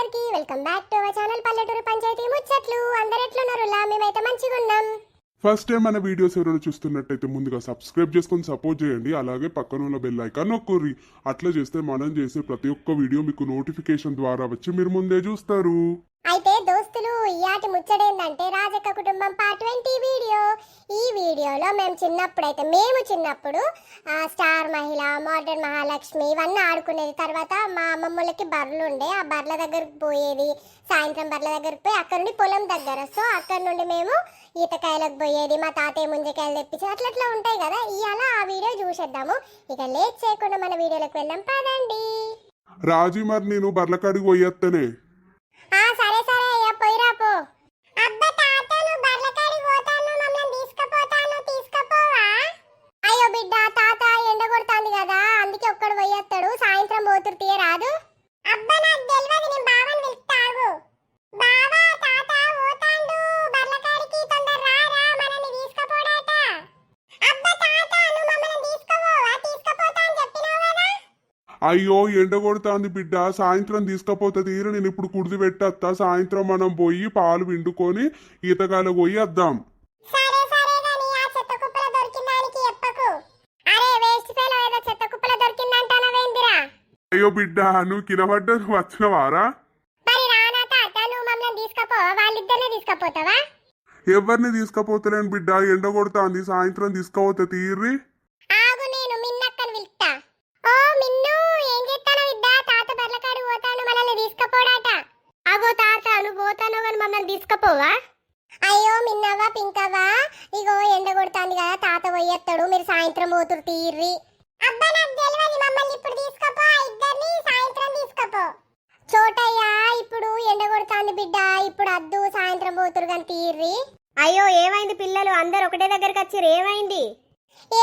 అందరికీ welcome back to our channel పల్లెటూరు పంచాయతీ ముచ్చట్లు. అందరు ఎట్లున్నారు? మేమైతే మంచిగా ఉన్నాం. ఫస్ట్ టైం మన వీడియోస్ ఎవరైనా చూస్తున్నట్టయితే ముందుగా సబ్స్క్రైబ్ చేసుకొని సపోర్ట్ చేయండి. అలాగే పక్కన ఉన్న బెల్ ఐకాన్ నొక్కుర్రి. అట్లా చేస్తే మనం చేసే ప్రతి ఒక్క వీడియో మీకు నోటిఫికేషన్ ద్వారా వచ్చి మీరు ముందే చూస్తారు. అయితే దోస్తులు, ఇయాటి ముచ్చడేందంటే రాజక్క కుటుంబం పార్ట్ 20 వీడియో. ఈ వీడియోలో మేము చిన్నప్పుడు స్టార్ మహిళ, మోడర్న్ మహాలక్ష్మి ఇవన్నీ ఆడుకునేది. తర్వాత మా అమ్మమ్మలకి బర్రెలు ఉండే, ఆ బర్రెల దగ్గరకు పోయేది. సాయంత్రం బర్రెల దగ్గరకు పోయి అక్కడ నుండి పొలం దగ్గర, సో అక్కడ నుండి మేము ఈతకాయలకు పోయేది. మా తాతయ్య ముంజకాయలు తెప్పించి అట్లా ఉంటాయి కదా. ఇవాళ ఆ వీడియో చూసేద్దాము. ఇక లేట్ చేయకుండా మన వీడియోలోకి వెళ్దాం పదండి. రాజీ, మరి నేను బర్లకాడికి పోయేత్తనే. సరే సరే అయ్యా, పోయిరా పో. అబ్బా తాత, నువ్వు బర్లకాడికి పోతాను, మమ్మల్ని తీసుకుపోతాను, తీసుకుపోవా? అయ్యో బిడ్డ, తాత ఎండ కొడుతుంది కదా, అందుకే ఒక్కడు పోయేస్తాడు. సాయంత్రం పోతురు తీయరాదు. అబ్బా నాకు తెలియదు, నేను బావని పిలుస్తాగు. బావా, తాత పోతాండు బర్లకాడికి, తొందర రారా, మనల్ని తీసుకుపోడాట. అబ్బా తాత, నువ్వు మమ్మల్ని తీసుకుపోవా? తీసుకుపోతా అని చెప్పినావు కదా. అయ్యో ఎండ కొడుతుంది బిడ్డ, సాయంత్రం తీసుకపోతే తీరు. నేను ఇప్పుడు కుడిది పెట్టేస్తా. సాయంత్రం మనం పోయి పాలు విండుకొని ఈతకాయలకు పోయి వద్దాం. సరే సరే గాని ఆ చెత్త కుప్పల దొరికిందానికి చెప్పకు. అరే వేస్ట్ ఫెలో, ఏదో చెత్త కుప్పల దొరికిందంటానవేందిరా? అయ్యో బిడ్డ, నువ్వు కినబడ్డ వచ్చినవారా? మరి రానా తాత, నువ్వు మమ్మల్ని తీసుకుపోవా? వాళ్ళిద్దరినే తీసుకుపోతావా? ఎవరిని తీసుకపోతలేను బిడ్డ, ఎండ కొడుతుంది. సాయంత్రం తీసుకపోతే తీర్రి. ఆగు, నేను మిన్నక్కని పిలుస్తా. ఓ మిన్ను, ఏం చేస్తానో బిడ్డ? తాత బర్లకాడి పోతాను, మనల్ని తీసుకుపోడాట. అగో తాత, నువ్వు పోతాను కానీ మమ్మల్ని తీసుకుపోవా? అయ్యో మిన్నవ్వ, పింకవ్వ, ఇగో ఎండ కొడుతుంది కదా, తాత పోయేస్తాడు, మీరు సాయంత్రం పోతురు తీర్రి. అబ్బా నాకు తెలియదు, మమ్మల్ని ఇప్పుడు తీసుకుపో, ఇద్దరిని సాయంత్రం తీసుకుపో. చోటయ్యా, ఇప్పుడు ఎండ కొడుతుంది బిడ్డ, ఇప్పుడు అద్దు, సాయంత్రం పోతురు కానీ తీర్రి. అయ్యో ఏమైంది పిల్లలు, అందరు ఒకటే దగ్గరికి వచ్చారు, ఏమైంది?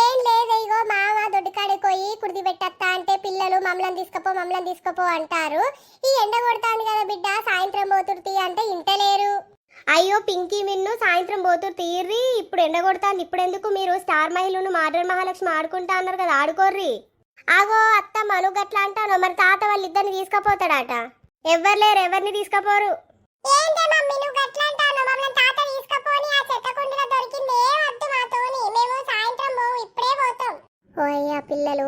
ఏం లేదు, ఇగో మామ దొడ్డికాడికి పోయి కుడిది పెట్టత్తా అంటే పిల్లలు మమ్మల్ని తీసుకుపో అంటారు. ఈ ఎండ కొడుతుంది కదా బిడ్డ, సాయంత్రం పోతురు అంటే ఇంటలేరు. అయ్యో పింకీ మిన్ను, సాయంత్రం పోతురు తీర్రి, ఇప్పుడు ఎండ కొడుతుంది. ఇప్పుడు ఎందుకు? మీరు స్టార్ మహిళను మోడర్న్ మహాలక్ష్మి ఆడుకుంటా అన్నారు కదా, ఆడుకోర్రి. ఆగో అత్త, మను గట్లా అంటాను. మరి తాత వాళ్ళిద్దరిని తీసుకుపోతాడట. ఎవ్వరు లేరు, ఎవరిని తీసుకుపోరు. ఓయ్యా పిల్లలు,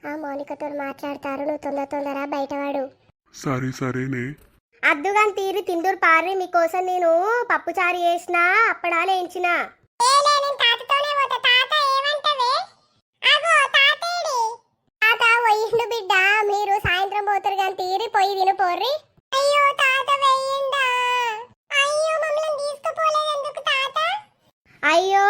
ఆ మౌనికతో మాట్లాడతారు, నువ్వు తొందర బయటవాడు. సరే సరేనే. అద్దుగాని తీరి తిందూరు పారి, మీకోసం నేను పప్పు చారు చేసిన, అప్పడాలు వేయించిన. తాత పోయిండు బిడ్డ, మీరు సాయంత్రం పోతారు కానీ తీరి పోయి తిను పోర్రి. అయ్యో తాత వెయ్యిండా? అయ్యో మమ్మల్ని తీసుకుపోలేదు ఎందుకు తాత? అయ్యో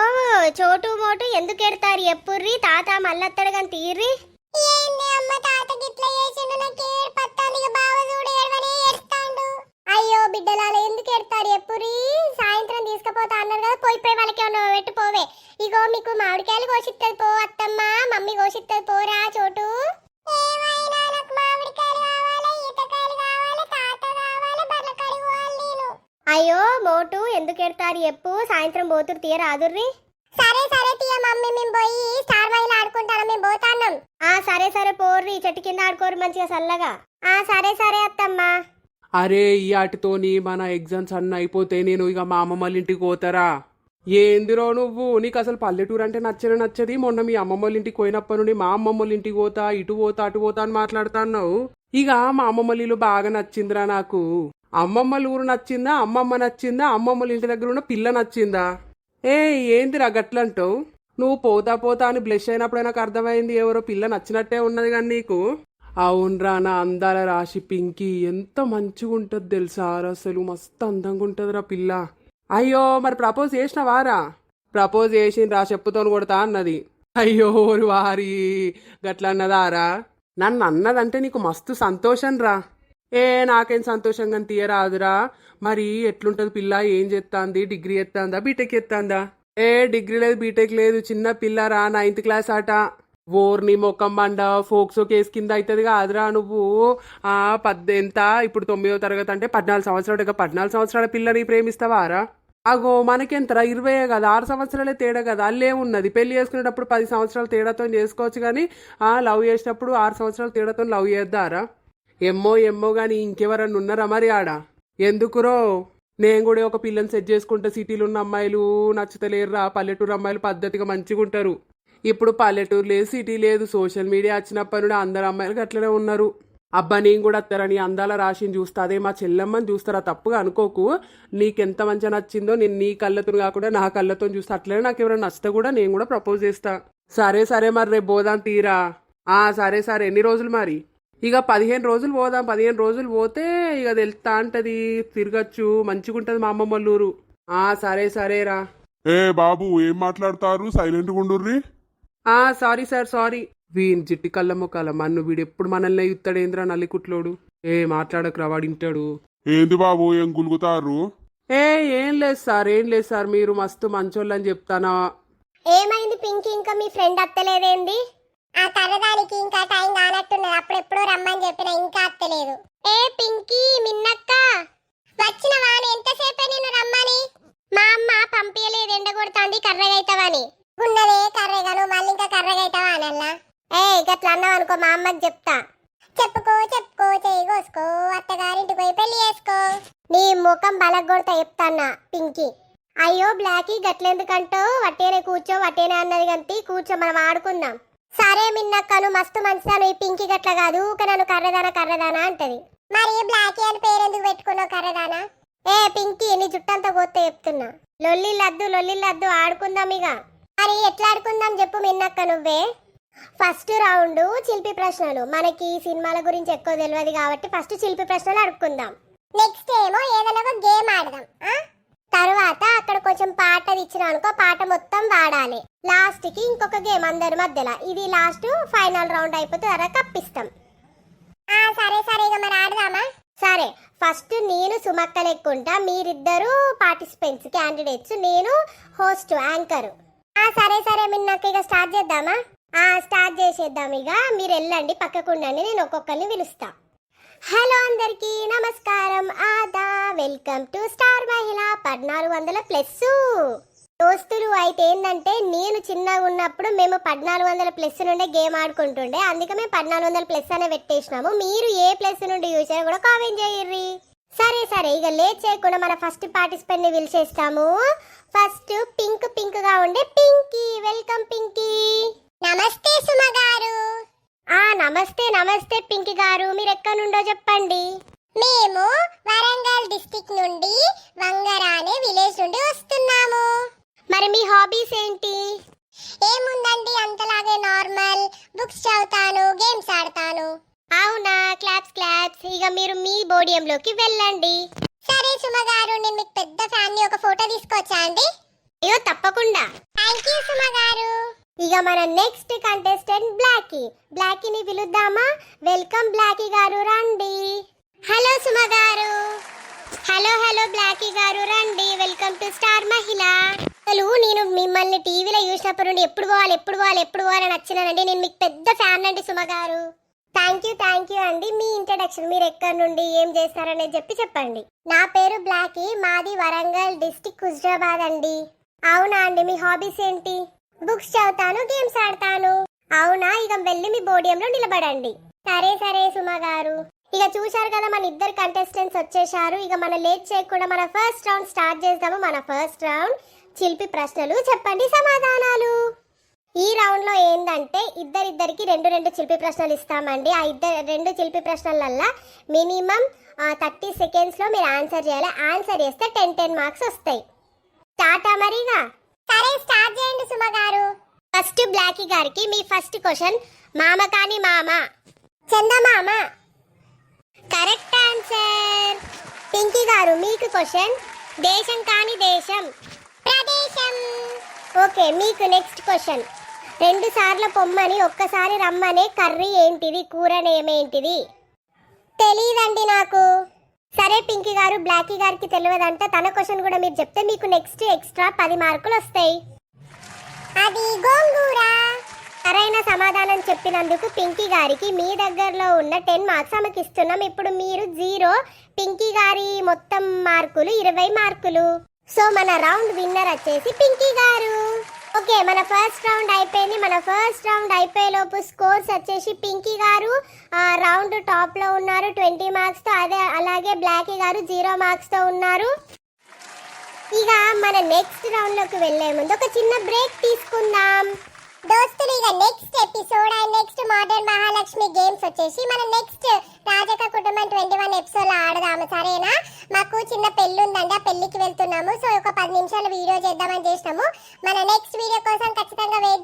చోటు మోటు ఎందుకు ఎడతారు ఎప్పుర్రి, తాత మళ్ళొత్తాడు కానీ తీర్రి. ఏంది అమ్మ, తాత గిట్లా చేసిండు, నాకు ఏడ్పత్తాంది, ఇక బావ చూడు ఏడవనే ఏడుస్తాండు. అయ్యో బిడ్డలాల ఎందుకు ఎడతారు ఎప్పుర్రి, సాయంత్రం తీసుకుపోతా అన్నారు కదా, పోయి వాళ్ళకి ఏమన్నా పెట్టి పోవే. ఇగో మీకు మామిడికాయలు కోసిత్తది పో అత్తమ్మ, మమ్మీ కోసిత్తది పోరా చోటు. అయ్యో మోటు ఎందుకు ఎడతారు ఎప్పు, సాయంత్రం పోతురు తీయరాదుర్రి. సరే సరే తీయ మమ్మీ, మేము పోయి స్టార్ మహిళ ఆడుకుంటాను, మేము పోతాన్నాం. సరే సరే పోర్రి, చెట్టు కింద ఆడుకోరు మంచిగా చల్లగా. సరే సరే అత్తమ్మ. అరే ఈ ఆటతోని మన ఎగ్జామ్స్ అన్నీ అయిపోతే నేను ఇక మా అమ్మమ్మ వాళ్ళ ఇంటికి పోతారా? ఏందిరో నువ్వు, నీకు అసలు పల్లెటూరు అంటే నచ్చది. మొన్న మీ అమ్మమ్మ వాళ్ళ ఇంటికి పోయినప్పటి నుండి మా అమ్మమ్మ వాళ్ళ ఇంటికి పోతా, ఇటు పోతా అటు పోతా అని మాట్లాడుతున్నావు. ఇక మా అమ్మమ్మ ఇల్లు బాగా నచ్చిందిరా నాకు. అమ్మమ్మల ఊరు నచ్చిందా, అమ్మమ్మ నచ్చిందా, అమ్మమ్మల ఇంటి దగ్గర ఉన్న పిల్ల నచ్చిందా? ఏందిరా గట్లంటావు? నువ్వు పోతా అని బ్లెష్ అయినప్పుడే నాకు అర్థమైంది, ఎవరో పిల్ల నచ్చినట్టే ఉన్నది కానీ నీకు. అవునరా నా అందాల రాశి పింకీ, ఎంత మంచిగా ఉంటుంది తెలుసా, అసలు మస్తు అందంగా ఉంటుందిరా పిల్ల. అయ్యో మరి ప్రపోజ్ చేసినవారా? ప్రపోజ్ చేసిండ్రా, చెప్పుతో కొడతా అన్నది. అయ్యో వారి గట్లా అన్నదారా? నన్ను అన్నదంటే నీకు మస్తు సంతోషం రా. నాకేం సంతోషంగా తీయరాదురా. మరి ఎట్లుంటది పిల్ల, ఏం చేస్తాంది? డిగ్రీ ఎత్తాందా, బీటెక్ ఎత్తాందా? డిగ్రీ లేదు, బీటెక్ లేదు, చిన్న పిల్లరా, 9th క్లాస్ ఆట. ఓర్ని మొక్కం బండ, ఫోక్సో కేసు కింద అవుతుంది కాదురా. నువ్వు ఎంత ఇప్పుడు 9వ తరగతి అంటే 14 సంవత్సరాలు, 14 సంవత్సరాల పిల్లని ప్రేమిస్తావారా? అగో మనకెంతరా, 20 కదా, 6 సంవత్సరాలే తేడా కదా. అల్లే ఉన్నది, పెళ్లి చేసుకునేటప్పుడు 10 సంవత్సరాల తేడాతో చేసుకోవచ్చు కానీ లవ్ చేసినప్పుడు 6 సంవత్సరాల తేడాతో లవ్ చేద్దారా? ఎమ్మో ఎమ్మో గాని ఇంకెవరన్నా ఉన్నారా మరి ఆడ? ఎందుకురో? నేను కూడా ఒక పిల్లని సెట్ చేసుకుంటే సిటీలో ఉన్న అమ్మాయిలు నచ్చుతలేరురా. పల్లెటూరు అమ్మాయిలు పద్ధతిగా మంచిగా ఉంటారు. ఇప్పుడు పల్లెటూరు లేదు, సిటీ లేదు. సోషల్ మీడియా వచ్చినప్పటి నుండి అందరు అమ్మాయిలు అట్లనే ఉన్నారు. అబ్బా నేను కూడా వస్తారని అందాల రాశిని చూస్తా, అదే మా చెల్లెమ్మని చూస్తారా? తప్పుగా అనుకోకు. నీకెంత మంచిగా నచ్చిందో నేను నీ కళ్ళతో కాకుండా నా కళ్ళతో చూస్తా. అట్లనే నాకు ఎవరైనా నచ్చితే కూడా నేను కూడా ప్రపోజ్ చేస్తా. సరే సరే మరి రేపు పోదాం తీరా. సరే సరే. ఎన్ని రోజులు మరి? ఇక 15 రోజులు పోదాం. 15 రోజులు పోతే ఇక తెలుస్తా అంటది, తిరగచ్చు, మంచిగా ఉంటుంది మా అమ్మమ్మ వాళ్ళ ఊరు. సరే సరేరా. ఏ బాబు ఏం మాట్లాడతారు? సైలెంట్గా ఉండుర్రి. Sorry sir sorry. వీని జిట్టి కళ్ళ మొక్కల మన్ను వీడు ఎప్పుడు మనల్ని ఇస్తాడేంద్రా నల్లికుట్లోడు. మాట్లాడకురా, వాడింటాడు. ఏంది బాబు ఏం గులుగుతారు? ఏం లేదు సార్, ఏం లేదు సార్. మీరు మస్తు మంచోళ్ళని చెప్తానా. ఏమైంది పింకీ, ఇంకా మీ ఫ్రెండ్ అత్తలేదేంది? ఆ కర్రదానికి ఇంకా టైం కానట్టున్నది. అప్పుడెప్పుడో రమ్మని చెప్పిన, ఇంకా అత్తలేదు. పింకీ, మిన్నక్క వచ్చినవా? ఎంతసేపే నేను రమ్మని? మా అమ్మ పంపించలేదు, ఎండ కొడుతుంది కర్రగైతావని. ఉన్నదే కర్రగాను, మళ్ళీ ఇంకా కర్రగైతావా అనల్లా? గట్లా అన్నావు అనుకో మా అమ్మకి చెప్తా. చెప్పుకో చెప్పుకో, చేయి కోసుకో, అత్తగారింటికి పోయి పెళ్లి చేసుకో. నీ ముఖం బలగొడతా చెప్తాన్నా పింకీ. అయ్యో బ్లాకీ, గట్లెందుకంటో? వట్టేనే కూర్చో, వట్టేనే అన్నది కంటి, కూర్చో మనం ఆడుకుందాం. సరే మిన్నక్కను, మస్తు మంచిదాను. ఈ పింకీ గట్ల కాదు, నన్ను కర్రదానా కర్రదానా అంటది. మరి బ్లాకీ అని పేరెందుకు పెట్టుకున్నావు కర్రదానా? పింకీ, నీ జుట్టంతా కొత్త చెప్తున్నా. లొల్లిల్లద్దు ఆడుకుందాం ఇక. మరి ఎట్లా ఆడుకుందాం చెప్పు మిన్నక్క నువ్వే. ఫస్ట్ రౌండ్ చిలిపి ప్రశ్నలు. మనకి ఈ సినిమాల గురించి ఎక్కువ తెలియదు కాబట్టి ఫస్ట్ చిలిపి ప్రశ్నలు అడుక్కుందాం. నెక్స్ట్ ఏమో ఏదైనా ఒక గేమ్ ఆడదాం. తర్వాత అక్కడ కొంచెం పాట ఇచ్చిన అనుకో, పాట మొత్తం వాడాలి. లాస్ట్ కి ఇంకొక గేమ్ అందరి మధ్యలో. ఇది లాస్ట్ ఫైనల్ రౌండ్ అయిపోతే అలా కప్పిస్తాం. సరే సరే, ఇక మరి ఆడదామా? సరే, ఫస్ట్ నేను సుమక్క లెక్కుంటా, మీరిద్దరు పార్టిసిపెంట్స్ క్యాండిడేట్స్, నేను హోస్ట్ యాంకర్. సరే సరే మిన్నక్క, ఇక స్టార్ట్ చేద్దామా? స్టార్ట్ చేసేద్దాం. ఇక మీరు వెళ్ళండి, పక్కకుండండి, నేను ఒక్కొక్కరిని పిలుస్తా. హలో అందరికి నమస్కారం, వెల్కమ్ టు స్టార్ మహిళ 1400+. దోస్తులు అయితే ఏంటంటే, నేను చిన్నగా ఉన్నప్పుడు మేము 1400+ నుండే గేమ్ ఆడుకుంటుండే, అందుకే మేము 1400+ అనే పెట్టేసినాము. మీరు ఏ ప్లస్ నుండి చూసారో కూడా కామెంట్ చేయర్రి. సరే సరే, ఇక లేట్ చేయకుండా మన ఫస్ట్ పార్టిసిపెంట్ ని పిలిచేస్తాము. ఫస్ట్ పింక్ గా ఉండే పింకీ. వెల్కమ్ పింకీ. నమస్తే సుమ గారు. నమస్తే పింకీ గారు, మీరు ఎక్కడి నుండో చెప్పండి. మేము వరంగల్ డిస్ట్రిక్ట్ నుండి వంగరా అనే విలేజ్ నుండి వస్తున్నాము. మరి మీ హాబీస్ ఏంటి? ఏముందండి, అంతలాగే నార్మల్. బుక్స్ చదువుతాను, గేమ్స్ ఆడతాను. అవునా, క్లాప్స్. ఇక మీరు మీ బోడియంలోకి వెళ్ళండి. సరే సుమ గారు, నేను మీకు పెద్ద ఫ్యాన్ ని, ఒక ఫోటో తీసుకొచ్చా అండి? అయ్యో తప్పకుండా. థ్యాంక్ యూ సుమ గారు. ఇక మన నెక్స్ట్ కంటెస్టెంట్ బ్లాకీని పిలుద్దామా? వెల్కమ్ బ్లాకీ గారు, రండి. హలో సుమ గారు. హలో బ్లాకీ గారు, రండి. వెల్కమ్ టు స్టార్ మహిళ. అసలు నేను మిమ్మల్ని టీవీలో చూసినప్పుడు నుండి ఎప్పుడు పోవాలి నచ్చినానండి. నేను మీకు పెద్ద ఫ్యాన్ అండి సుమ గారు. థ్యాంక్ యూ అండి. మీ ఇంట్రడక్షన్, మీరు ఎక్కడి నుండి ఏం చేస్తారనేది చెప్పండి. నా పేరు బ్లాకీ, మాది వరంగల్ డిస్ట్రిక్ట్ హుజరాబాద్ అండి. అవునా అండి, మీ హాబీస్ ఏంటి? బుక్స్ చదువుతాను, గేమ్స్ ఆడతాను. అవునా, ఇక వెళ్ళి మీ పోడియంలో నిలబడండి. సరే సుమ గారు. ఇక చూశారు కదా, మన ఇద్దరు కంటెస్టెంట్స్ వచ్చేసారు. ఇక మనం లేట్ చేయకుండా మన ఫస్ట్ రౌండ్ స్టార్ట్ చేద్దాము. మన ఫస్ట్ రౌండ్ చిలిపి ప్రశ్నలు, చెప్పండి సమాధానాలు. ఈ రౌండ్ లో ఏంటంటే ఇద్దరికి రెండు చిలిపి ప్రశ్నలు ఇస్తామండి. ఆ రెండు చిలిపి ప్రశ్నలల్లా మినిమం 30 సెకండ్స్ లో మీరు ఆన్సర్ చేయాలి. ఆన్సర్ చేస్తే 10 మార్క్స్ వస్తాయి. స్టార్ట్ మరిగా? సరే స్టార్ట్ చేయండి సుమ గారు. ఫస్ట్ బ్లాకీ గారికి మీ ఫస్ట్ క్వశ్చన్, మామ కాని మామ చందమామ. Correct answer. పింకీ గారు మీకు క్వశ్చన్, దేశం కాని దేశం ప్రదేశం. ఓకే, మీకు నెక్స్ట్ క్వశ్చన్, 2 సార్లు పొమ్మని ఒక్కసారి రమ్మనే కర్రీ ఏంటిది? కూర నేమేంటిది? తెలీదండి నాకు. సరే పింకీ గారు, బ్లాకీ గారికి తెలియదంట. తన క్వశ్చన్ కూడా మీరు చెప్తే మీకు నెక్స్ట్ ఎక్స్ట్రా 10 మార్కులు వస్తాయి. అది గోంగూర. సరైన సమాధానం చెప్పినందుకు పింకీ గారికి మీ దగ్గరలో ఉన్న 10 మార్క్స్ ఆమెకి ఇస్తున్నాం. ఇప్పుడు మీరు 0, పింకీ గారి మొత్తం మార్కులు 20 మార్కులు. సో మన రౌండ్ విన్నర్ వచ్చేసి పింకీ గారు. ఓకే మన ఫస్ట్ రౌండ్ అయిపోయింది. మన ఫస్ట్ రౌండ్ అయిపోయేలోపు స్కోర్స్ వచ్చేసి పింకీ గారు రౌండ్ టాప్ లో ఉన్నారు 20 మార్క్స్ తో. అలాగే బ్లాకీ గారు 0 మార్క్స్ తో ఉన్నారు. ఇక మన నెక్స్ట్ రౌండ్ లోకి వెళ్లే ముందు ఒక చిన్న బ్రేక్ తీసుకుందాం దోస్తులు. ఇక next episode and next modern Mahalakshmi games వచ్చేసి మన నెక్స్ట్ రాజక కుటుంబం 21 ఎపిసోడ్ లో ఆడదాము, సరేనా? మాకు చిన్న పెళ్లి ఉందండి, ఆ పెళ్లికి వెళ్తున్నాము. సో ఒక 10 నిమిషాలు వీడియో చేద్దామని చేసినాము. మన నెక్స్ట్ వీడియో కోసం ఖచ్చితంగా వెయిట్